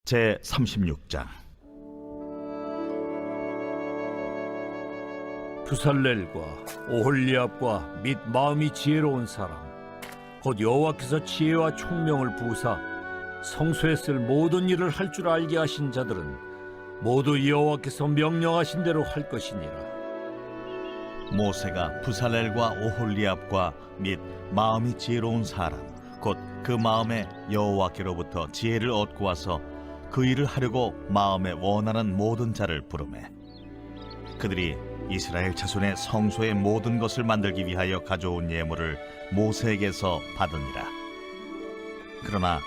제 36장. 부살렐과 오홀리압과 및 마음이 지혜로운 사람 곧 여호와께서 지혜와 총명을 부으사 성소에 쓸 모든 일을 할 줄 알게 하신 자들은 모두 여호와께서 명령하신 대로 할 것이니라. 모세가 부살렐과 오홀리압과 및 마음이 지혜로운 사람 곧 그 마음에 여호와께로부터 지혜를 얻고 와서 그 일을 하려고 마음에 원하는 모든 자를 부르매 그들이 이스라엘 자손의 성소의 모든 것을 만들기 위하여 가져온 예물을 모세에게서 받으니라. 그러나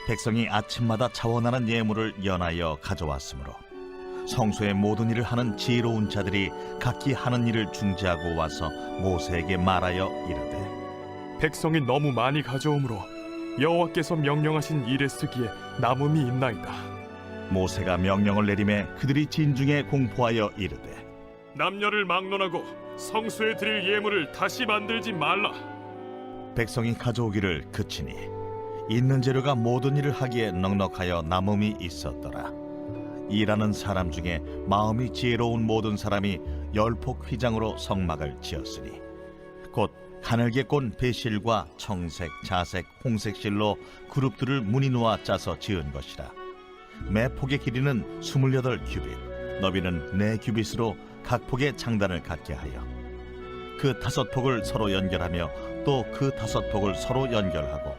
백성이 아침마다 자원하는 예물을 연하여 가져왔으므로 성소의 모든 일을 하는 지혜로운 자들이 각기 하는 일을 중지하고 와서 모세에게 말하여 이르되, 백성이 너무 많이 가져오므로 여호와께서 명령하신 일에 쓰기에 남음이 있나이다. 모세가 명령을 내리매 그들이 진중에 공포하여 이르되, 남녀를 막론하고 성소에 드릴 예물을 다시 만들지 말라. 백성이 가져오기를 그치니 있는 재료가 모든 일을 하기에 넉넉하여 남음이 있었더라. 일하는 사람 중에 마음이 지혜로운 모든 사람이 열폭 휘장으로 성막을 지었으니 곧 가늘게 꼰 배실과 청색, 자색, 홍색 실로 그룹들을 무늬 놓아 짜서 지은 것이라. 매 폭의 길이는 28규빗, 너비는 4규빗으로 각 폭의 장단을 갖게 하여 그 5폭을 서로 연결하며 또 그 5폭을 서로 연결하고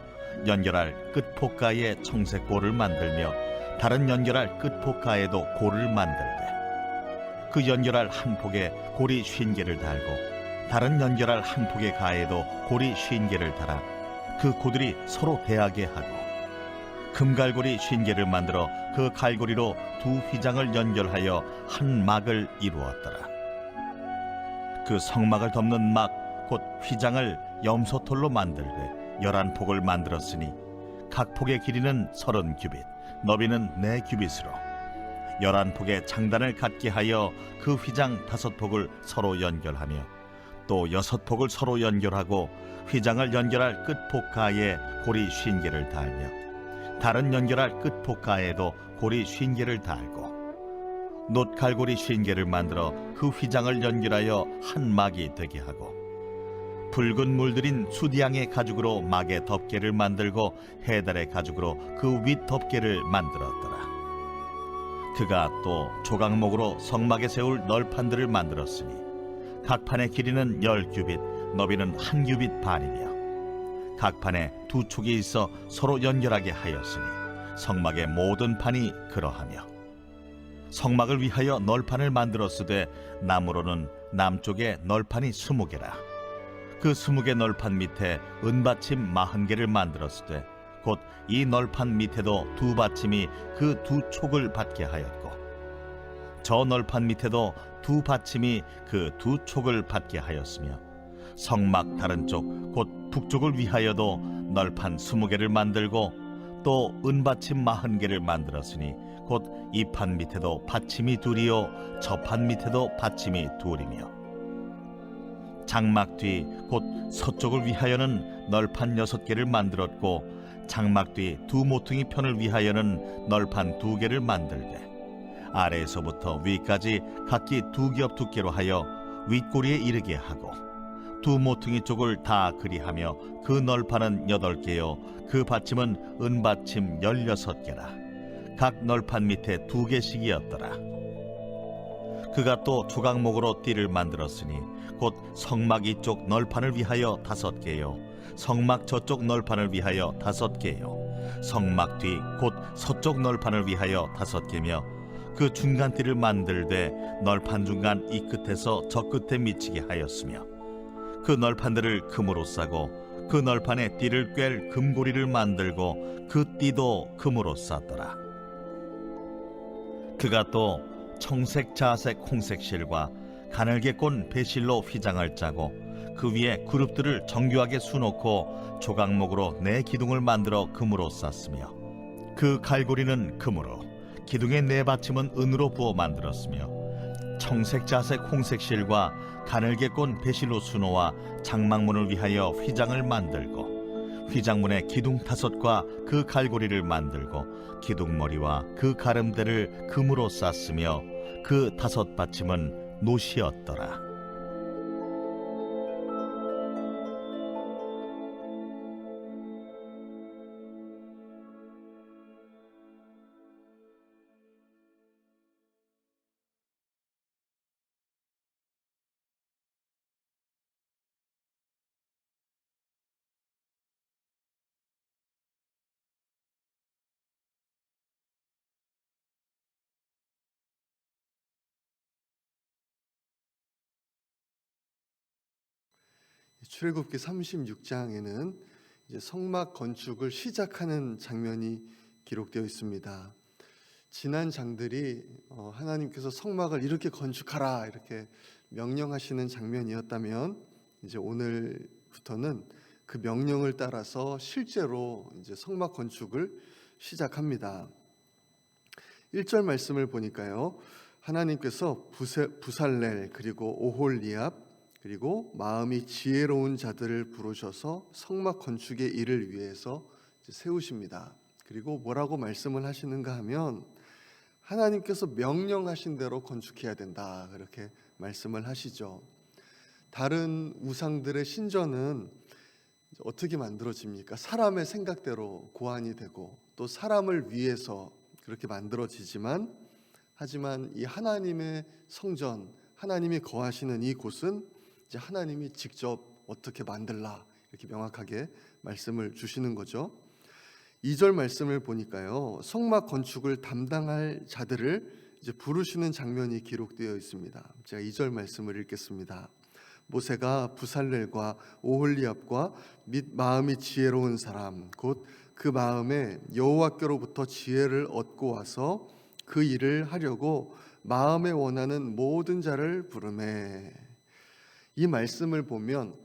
연결할 끝폭가에 청색 골을 만들며 다른 연결할 끝폭가에도 골을 만들되 그 연결할 한 폭에 골이 50개를 달고 다른 연결할 한 폭의 가에도 골이 50개를 달아 그 고들이 서로 대하게 하고 금갈고리 50개를 만들어 그 갈고리로 두 휘장을 연결하여 한 막을 이루었더라. 그 성막을 덮는 막 곧 휘장을 염소털로 만들되 11폭을 만들었으니 각 폭의 길이는 30규빗, 너비는 4규빗으로 11폭의 장단을 갖게 하여 그 휘장 5폭을 서로 연결하며 또 6폭을 서로 연결하고 휘장을 연결할 끝폭가에 골이 50개를 달며 다른 연결할 끝폭가에도 골이 50개를 달고 놋갈고리 50개를 만들어 그 휘장을 연결하여 한 막이 되게 하고 붉은 물들인 수디양의 가죽으로 막의 덮개를 만들고 해달의 가죽으로 그 윗 덮개를 만들었더라. 그가 또 조각목으로 성막에 세울 널판들을 만들었으니 각 판의 길이는 10규빗, 너비는 1규빗 반이며 각 판에 2촉이 있어 서로 연결하게 하였으니 성막의 모든 판이 그러하며 성막을 위하여 널판을 만들었으되 나무로는 남쪽에 널판이 20개라. 그 20개 널판 밑에 은받침 40개를 만들었으되 곧 이 널판 밑에도 두 받침이 그 두 촉을 받게 하였고 저 널판 밑에도 두 받침이 그 두 촉을 받게 하였으며 성막 다른 쪽 곧 북쪽을 위하여도 널판 20개를 만들고 또 은받침 40개를 만들었으니 곧 이 판 밑에도 받침이 둘이요 저 판 밑에도 받침이 둘이며 장막 뒤 곧 서쪽을 위하여는 널판 6개를 만들었고 장막 뒤 두 모퉁이 편을 위하여는 널판 2개를 만들되 아래에서부터 위까지 각기 2겹 두께로 하여 윗꼬리에 이르게 하고 두 모퉁이 쪽을 다 그리하며 그 널판은 8개요 그 받침은 은받침 16개라. 각 널판 밑에 2개씩이었더라. 그가 또 조각목으로 띠를 만들었으니 곧 성막 이쪽 널판을 위하여 5개요 성막 저쪽 널판을 위하여 5개요 성막 뒤 곧 서쪽 널판을 위하여 5개며 그 중간 띠를 만들되 널판 중간 이 끝에서 저 끝에 미치게 하였으며 그 널판들을 금으로 싸고 그 널판에 띠를 꿰 금고리를 만들고 그 띠도 금으로 쌌더라. 그가 또 청색, 자색, 홍색 실과 가늘게 꼰 배실로 휘장을 짜고 그 위에 그룹들을 정교하게 수놓고 조각목으로 4기둥을 만들어 금으로 쌌으며 그 갈고리는 금으로 기둥의 4받침은 은으로 부어 만들었으며 청색, 자색, 홍색 실과 가늘게 꼰 배실로 수놓아 장막문을 위하여 휘장을 만들고 휘장문의 기둥 5과 그 갈고리를 만들고 기둥머리와 그 가름대를 금으로 쌌으며 그 5 받침은 노시였더라. 출애굽기 36장에는 이제 성막 건축을 시작하는 장면이 기록되어 있습니다. 지난 장들이 하나님께서 성막을 이렇게 건축하라 이렇게 명령하시는 장면이었다면, 이제 오늘부터는 그 명령을 따라서 실제로 이제 성막 건축을 시작합니다. 1절 말씀을 보니까요, 하나님께서 부살렐 그리고 오홀리압 그리고 마음이 지혜로운 자들을 부르셔서 성막 건축의 일을 위해서 세우십니다. 그리고 뭐라고 말씀을 하시는가 하면, 하나님께서 명령하신 대로 건축해야 된다 그렇게 말씀을 하시죠. 다른 우상들의 신전은 어떻게 만들어집니까? 사람의 생각대로 고안이 되고 또 사람을 위해서 그렇게 만들어지지만, 하지만 이 하나님의 성전, 하나님이 거하시는 이 곳은 이제 하나님이 직접 어떻게 만들라 이렇게 명확하게 말씀을 주시는 거죠. 2절 말씀을 보니까요, 성막 건축을 담당할 자들을 이제 부르시는 장면이 기록되어 있습니다. 제가 2절 말씀을 읽겠습니다. 모세가 부살렐과 오홀리압과 및 마음이 지혜로운 사람 곧 그 마음에 여호와께로부터 지혜를 얻고 와서 그 일을 하려고 마음에 원하는 모든 자를 부르매. 이 말씀을 보면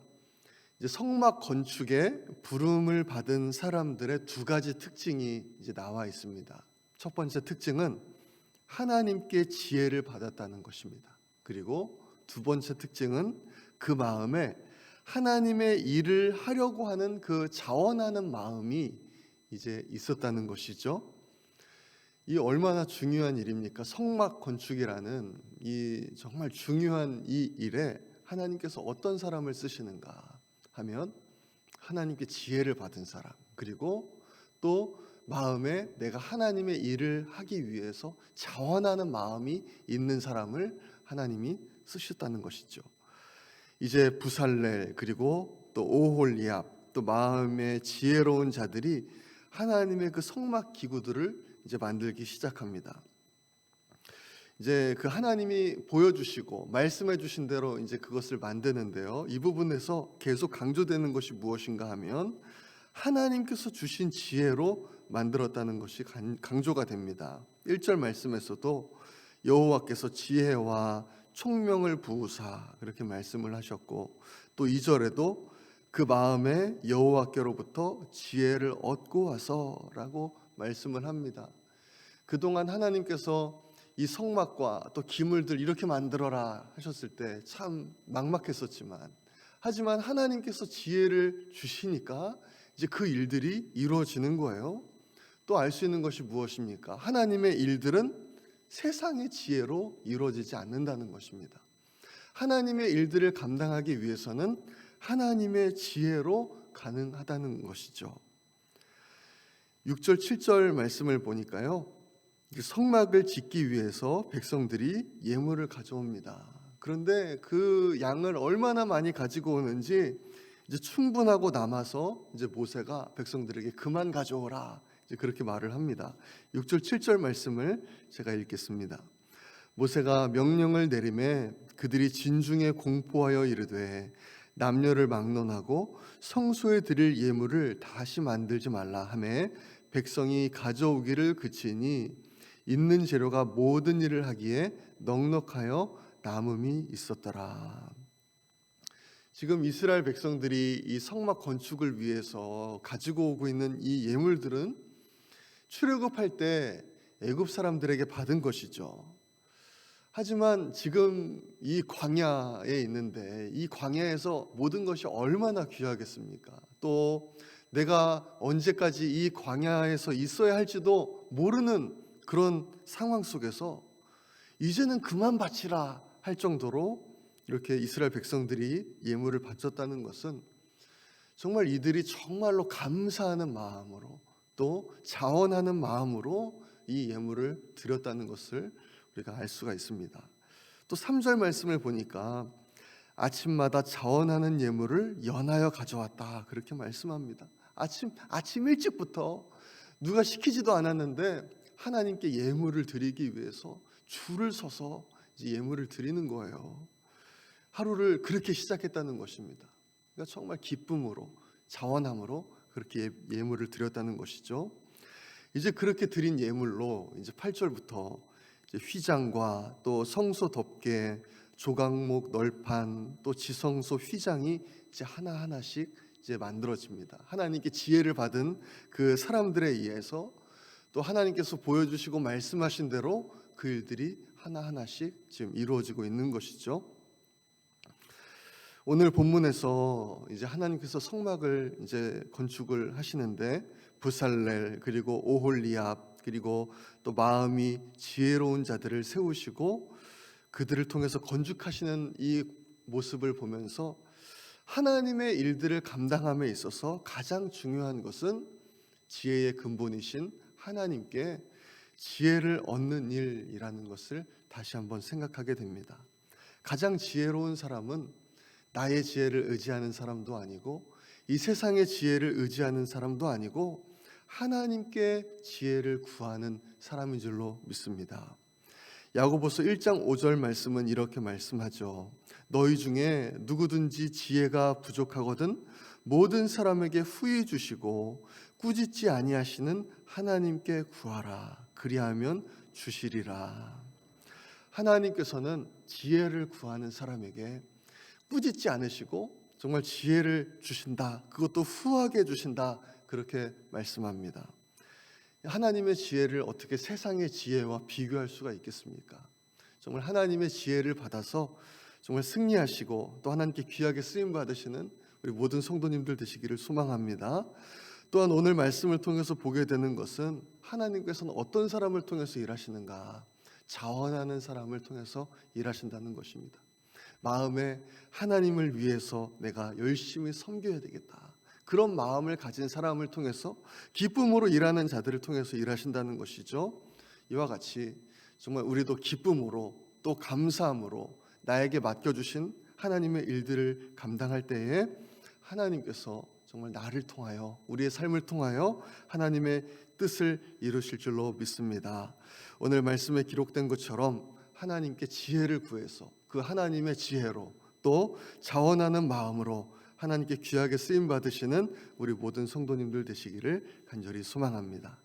이제 성막 건축에 부름을 받은 사람들의 2가지 특징이 이제 나와 있습니다. 첫 번째 특징은 하나님께 지혜를 받았다는 것입니다. 그리고 2번째 특징은 그 마음에 하나님의 일을 하려고 하는 그 자원하는 마음이 이제 있었다는 것이죠. 이 얼마나 중요한 일입니까? 성막 건축이라는 이 정말 중요한 이 일에 하나님께서 어떤 사람을 쓰시는가 하면, 하나님께 지혜를 받은 사람, 그리고 또 마음에 내가 하나님의 일을 하기 위해서 자원하는 마음이 있는 사람을 하나님이 쓰셨다는 것이죠. 이제 부살렐 그리고 또 오홀리압 또 마음에 지혜로운 자들이 하나님의 그 성막 기구들을 이제 만들기 시작합니다. 이제 그 하나님이 보여주시고 말씀해 주신 대로 이제 그것을 만드는데요, 이 부분에서 계속 강조되는 것이 무엇인가 하면 하나님께서 주신 지혜로 만들었다는 것이 강조가 됩니다. 1절 말씀에서도 여호와께서 지혜와 총명을 부으사 그렇게 말씀을 하셨고, 또 2절에도 그 마음에 여호와께로부터 지혜를 얻고 와서라고 말씀을 합니다. 그동안 하나님께서 이 성막과 또 기물들 이렇게 만들어라 하셨을 때 참 막막했었지만, 하지만 하나님께서 지혜를 주시니까 이제 그 일들이 이루어지는 거예요. 또 알 수 있는 것이 무엇입니까? 하나님의 일들은 세상의 지혜로 이루어지지 않는다는 것입니다. 하나님의 일들을 감당하기 위해서는 하나님의 지혜로 가능하다는 것이죠. 6절 7절 말씀을 보니까요, 성막을 짓기 위해서 백성들이 예물을 가져옵니다. 그런데 그 양을 얼마나 많이 가지고 오는지 이제 충분하고 남아서 이제 모세가 백성들에게 그만 가져오라 이제 그렇게 말을 합니다. 6절 7절 말씀을 제가 읽겠습니다. 모세가 명령을 내리매 그들이 진중에 공포하여 이르되 남녀를 막론하고 성소에 드릴 예물을 다시 만들지 말라 하매 백성이 가져오기를 그치니 있는 재료가 모든 일을 하기에 넉넉하여 남음이 있었더라. 지금 이스라엘 백성들이 이 성막 건축을 위해서 가지고 오고 있는 이 예물들은 출애굽할 때 애굽 사람들에게 받은 것이죠. 하지만 지금 이 광야에 있는데 이 광야에서 모든 것이 얼마나 귀하겠습니까? 또 내가 언제까지 이 광야에서 있어야 할지도 모르는 그런 상황 속에서 이제는 그만 바치라 할 정도로 이렇게 이스라엘 백성들이 예물을 바쳤다는 것은 정말 이들이 정말로 감사하는 마음으로 또 자원하는 마음으로 이 예물을 드렸다는 것을 우리가 알 수가 있습니다. 또 3절 말씀을 보니까 아침마다 자원하는 예물을 연하여 가져왔다 그렇게 말씀합니다. 아침 일찍부터 누가 시키지도 않았는데 하나님께 예물을 드리기 위해서 줄을 서서 이제 예물을 드리는 거예요. 하루를 그렇게 시작했다는 것입니다. 그러니까 정말 기쁨으로 자원함으로 그렇게 예물을 드렸다는 것이죠. 이제 그렇게 드린 예물로 이제 8절부터 이제 휘장과 또 성소 덮개, 조각목 널판, 또 지성소 휘장이 이제 하나하나씩 이제 만들어집니다. 하나님께 지혜를 받은 그 사람들에 의해서 또 하나님께서 보여주시고 말씀하신 대로 그 일들이 하나하나씩 지금 이루어지고 있는 것이죠. 오늘 본문에서 이제 하나님께서 성막을 이제 건축을 하시는데 부살렐 그리고 오홀리압 그리고 또 마음이 지혜로운 자들을 세우시고 그들을 통해서 건축하시는 이 모습을 보면서 하나님의 일들을 감당함에 있어서 가장 중요한 것은 지혜의 근본이신 하나님께 지혜를 얻는 일이라는 것을 다시 한번 생각하게 됩니다. 가장 지혜로운 사람은 나의 지혜를 의지하는 사람도 아니고 이 세상의 지혜를 의지하는 사람도 아니고 하나님께 지혜를 구하는 사람인 줄로 믿습니다. 야고보서 1장 5절 말씀은 이렇게 말씀하죠. 너희 중에 누구든지 지혜가 부족하거든 모든 사람에게 후히 주시고 꾸짖지 아니하시는 하나님께 구하라. 그리하면 주시리라. 하나님께서는 지혜를 구하는 사람에게 꾸짖지 않으시고 정말 지혜를 주신다. 그것도 후하게 주신다. 그렇게 말씀합니다. 하나님의 지혜를 어떻게 세상의 지혜와 비교할 수가 있겠습니까? 정말 하나님의 지혜를 받아서 정말 승리하시고 또 하나님께 귀하게 쓰임 받으시는 우리 모든 성도님들 되시기를 소망합니다. 또한 오늘 말씀을 통해서 보게 되는 것은 하나님께서는 어떤 사람을 통해서 일하시는가? 자원하는 사람을 통해서 일하신다는 것입니다. 마음에 하나님을 위해서 내가 열심히 섬겨야 되겠다. 그런 마음을 가진 사람을 통해서 기쁨으로 일하는 자들을 통해서 일하신다는 것이죠. 이와 같이 정말 우리도 기쁨으로 또 감사함으로 나에게 맡겨주신 하나님의 일들을 감당할 때에 하나님께서 정말 나를 통하여 우리의 삶을 통하여 하나님의 뜻을 이루실 줄로 믿습니다. 오늘 말씀에 기록된 것처럼 하나님께 지혜를 구해서 그 하나님의 지혜로 또 자원하는 마음으로 하나님께 귀하게 쓰임 받으시는 우리 모든 성도님들 되시기를 간절히 소망합니다.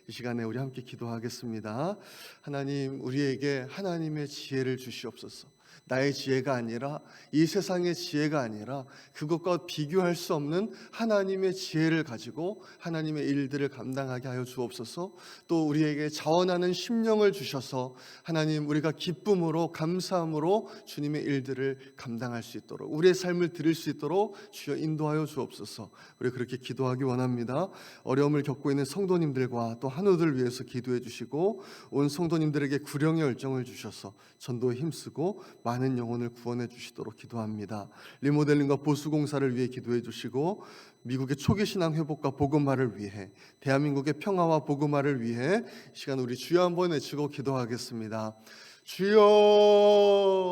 이 시간에 우리 함께 기도하겠습니다. 하나님, 우리에게 하나님의 지혜를 주시옵소서. 나의 지혜가 아니라 이 세상의 지혜가 아니라 그것과 비교할 수 없는 하나님의 지혜를 가지고 하나님의 일들을 감당하게 하여 주옵소서. 또 우리에게 자원하는 심령을 주셔서 하나님 우리가 기쁨으로 감사함으로 주님의 일들을 감당할 수 있도록 우리의 삶을 드릴 수 있도록 주여 인도하여 주옵소서. 우리 그렇게 기도하기 원합니다. 어려움을 겪고 있는 성도님들과 또 한우들 위해서 기도해 주시고 온 성도님들에게 구령의 열정을 주셔서 전도에 힘쓰고 많은 영혼을 구원해 주시도록 기도합니다. 리모델링과 보수공사를 위해 기도해 주시고 미국의 초기 신앙 회복과 복음화를 위해 대한민국의 평화와 복음화를 위해 이 시간 우리 주여 한번 외치고 기도하겠습니다. 주여